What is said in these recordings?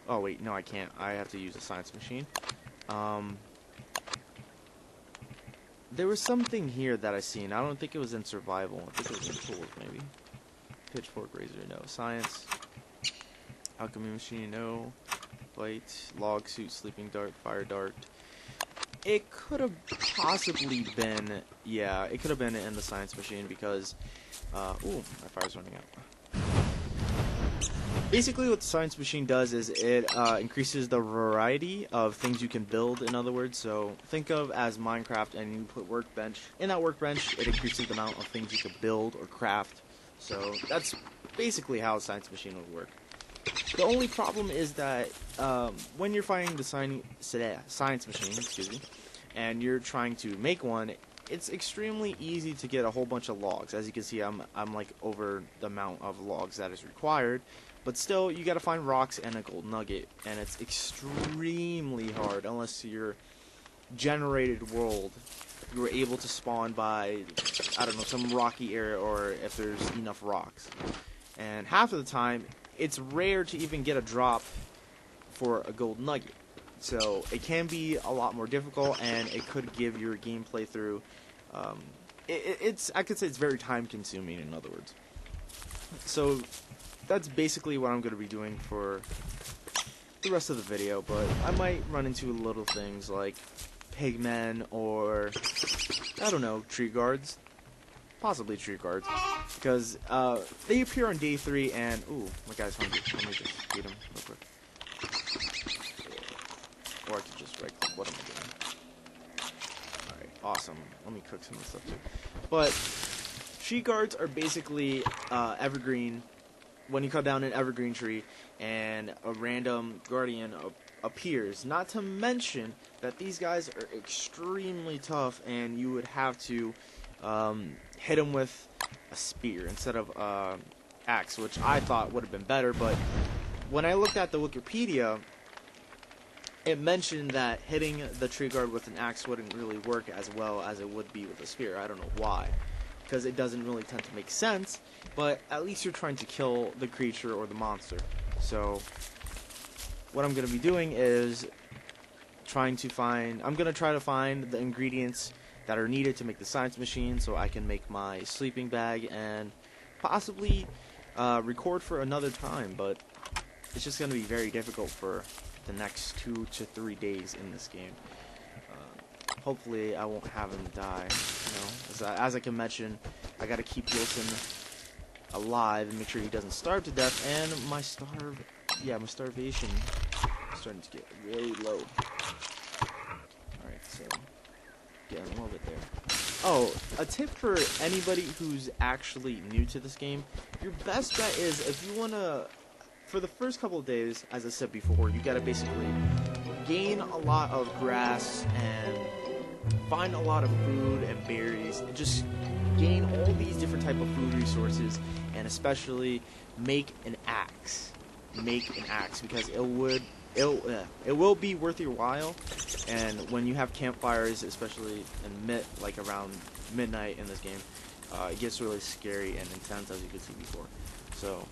Oh wait, no I can't. I have to use a science machine. Um, there was something here that I seen. I don't think it was in survival. I think it was in tools maybe. Pitchfork, razor, no. Science. Alchemy machine, no. Light, log suit, sleeping dart, fire dart. It could have possibly been, yeah, it could have been in the science machine because, ooh, my fire's running out. Basically what the science machine does is it increases the variety of things you can build, in other words. So think of as Minecraft and you put workbench. In that workbench, it increases the amount of things you can build or craft. So that's basically how a science machine would work. The only problem is that when you're finding the science machine, excuse me, and you're trying to make one, it's extremely easy to get a whole bunch of logs. As you can see, I'm like over the amount of logs that is required, but still, you got to find rocks and a gold nugget, and it's extremely hard unless your generated world you were able to spawn by, I don't know, some rocky area or if there's enough rocks. And half of the time, it's rare to even get a drop for a gold nugget. So it can be a lot more difficult, and it could give your game playthrough. I could say it's very time consuming, in other words. So that's basically what I'm going to be doing for the rest of the video, but I might run into little things like pigmen or, I don't know, tree guards. Possibly tree guards. Because they appear on day 3 and, ooh, my guy's hungry. Let me just feed him real quick. Or I could just, what am I doing? Alright, awesome. Let me cook some of this stuff too. But tree guards are basically evergreen. When you cut down an evergreen tree and a random guardian appears. Not to mention that these guys are extremely tough and you would have to hit them with a spear instead of axe, which I thought would have been better, but when I looked at the Wikipedia, it mentioned that hitting the tree guard with an axe wouldn't really work as well as it would be with a spear. I don't know why, because it doesn't really tend to make sense, but at least you're trying to kill the creature or the monster. So what I'm going to be doing is I'm going to try to find the ingredients that are needed to make the science machine so I can make my sleeping bag and possibly record for another time, but it's just going to be very difficult for the next 2 to 3 days in this game. Hopefully I won't have him die, you know. As I can mention, I got to keep Wilson alive and make sure he doesn't starve to death, and my starvation is starting to get really low. Alright, so getting a little bit there. Oh, a tip for anybody who's actually new to this game, your best bet is if you want to, for the first couple of days, as I said before, you got to basically gain a lot of grass and find a lot of food and berries and just gain all these different type of food resources, and especially make an axe. Make an axe because it will be worth your while. And when you have campfires, especially around midnight in this game, it gets really scary and intense, as you could see before. So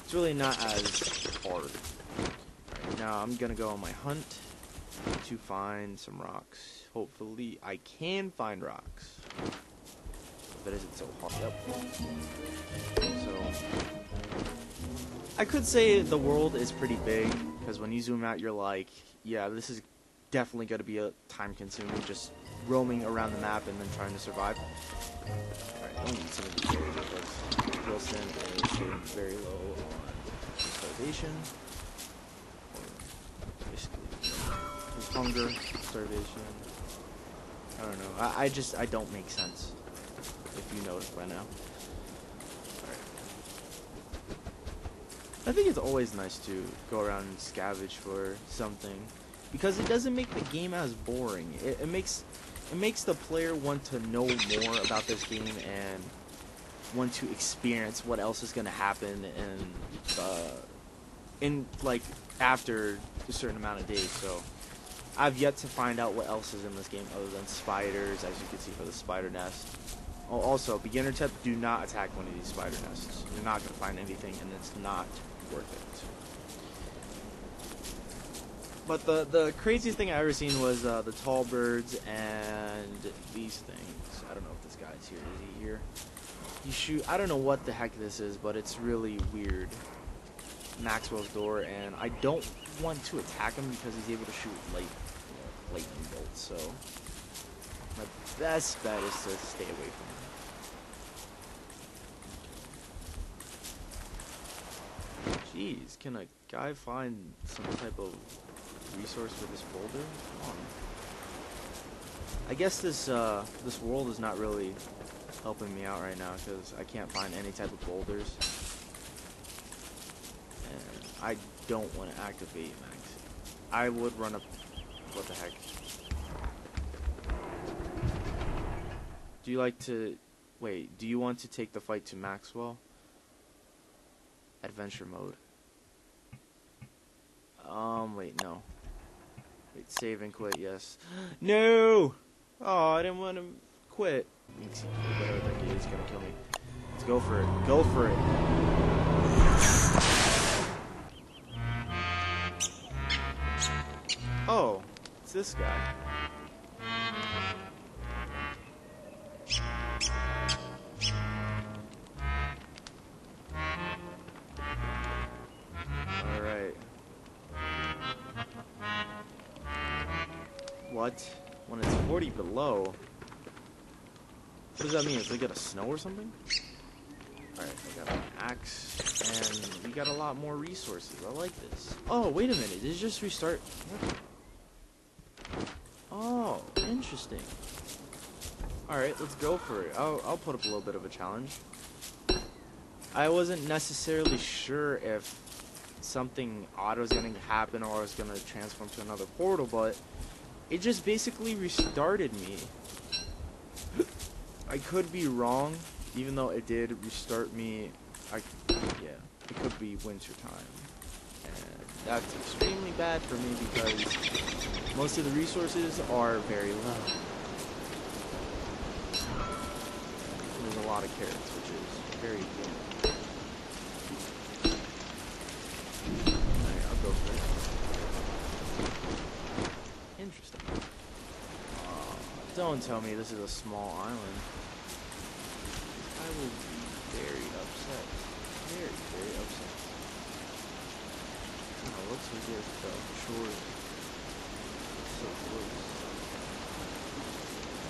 it's really not as hard. Alright, now I'm gonna go on my hunt to find some rocks. Hopefully I can find rocks. But is it so hard? Yep. So I could say the world is pretty big, because when you zoom out, you're like, yeah, this is definitely going to be a time-consuming, just roaming around the map and then trying to survive. Alright, let me eat some of these berries because Wilson is getting very low on starvation. Or basically, his hunger, starvation. I don't know. I don't make sense, if you notice by now. I think it's always nice to go around and scavenge for something, because it doesn't make the game as boring. It makes the player want to know more about this game and want to experience what else is going to happen after a certain amount of days. So I've yet to find out what else is in this game other than spiders, as you can see for the spider nest. Oh, also, beginner tip: do not attack one of these spider nests. You're not going to find anything, and it's not worth But the craziest thing I ever seen was the tall birds and these things. I don't know if this guy's here. Is he here? You shoot. I don't know what the heck this is, but it's really weird. Maxwell's door, and I don't want to attack him because he's able to shoot lightning bolts. So my best bet is to stay away from him. Jeez, can a guy find some type of resource for this boulder? Come on. I guess this world is not really helping me out right now because I can't find any type of boulders, and I don't want to activate Max. I would run up. What the heck? Do you like to wait? Do you want to take the fight to Maxwell? Adventure mode. Wait, no. Wait, save and quit, yes. No! Oh, I didn't want to quit. Whatever that kid is gonna kill me. Let's go for it. Go for it. Oh, it's this guy. Alright. What? When it's 40 below? What does that mean? Is it gonna snow or something? Alright, I got an axe, and we got a lot more resources. I like this. Oh, wait a minute. Did it just restart? What? Oh, interesting. Alright, let's go for it. I'll put up a little bit of a challenge. I wasn't necessarily sure if something odd was going to happen or I was going to transform to another portal, but it just basically restarted me. I could be wrong, even though it did restart me. Yeah, it could be winter time, and that's extremely bad for me because most of the resources are very low. There's a lot of carrots, which is very good. Alright, I'll go for it. Interesting. Don't tell me this is a small island. I will be very upset. Very, very upset. Oh, looks like it's short. So close.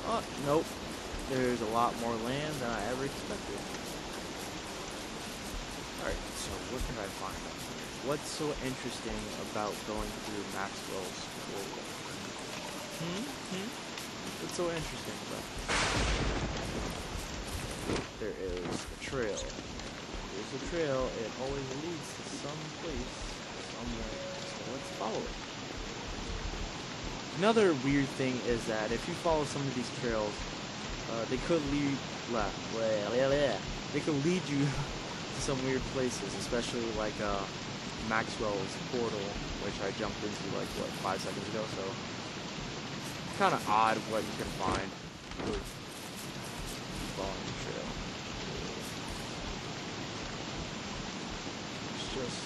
Oh, nope. There's a lot more land than I ever expected. Alright, so what can I find out here? What's so interesting about going through Maxwell's portal? What's so interesting about it? There is a trail. There's a trail. It always leads to some place, somewhere. So let's follow it. Another weird thing is that if you follow some of these trails, they could lead They could lead you to some weird places, especially like Maxwell's portal, which I jumped into like 5 seconds ago. So it's kind of odd what you can find with following the trail. It's just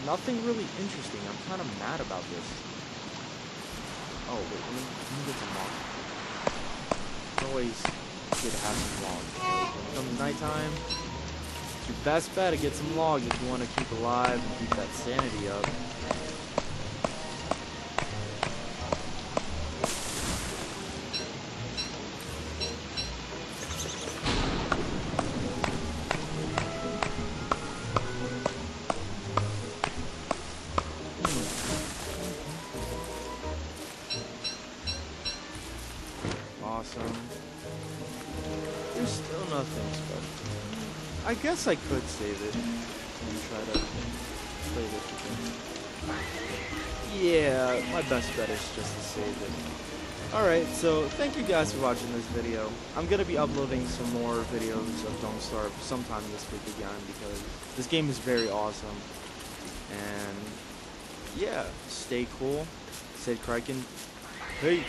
nothing really interesting. I'm kind of mad about this. Oh wait, let me get some logs. It's always good to have some logs. When it comes nighttime, it's your best bet to get some logs if you want to keep alive and keep that sanity up. Awesome. There's still nothing special. I guess I could save it and try to play this again. Yeah, my best bet is just to save it. Alright, so thank you guys for watching this video. I'm going to be uploading some more videos of Don't Starve sometime this week again because this game is very awesome. And yeah, stay cool. Sidkriken. Peace.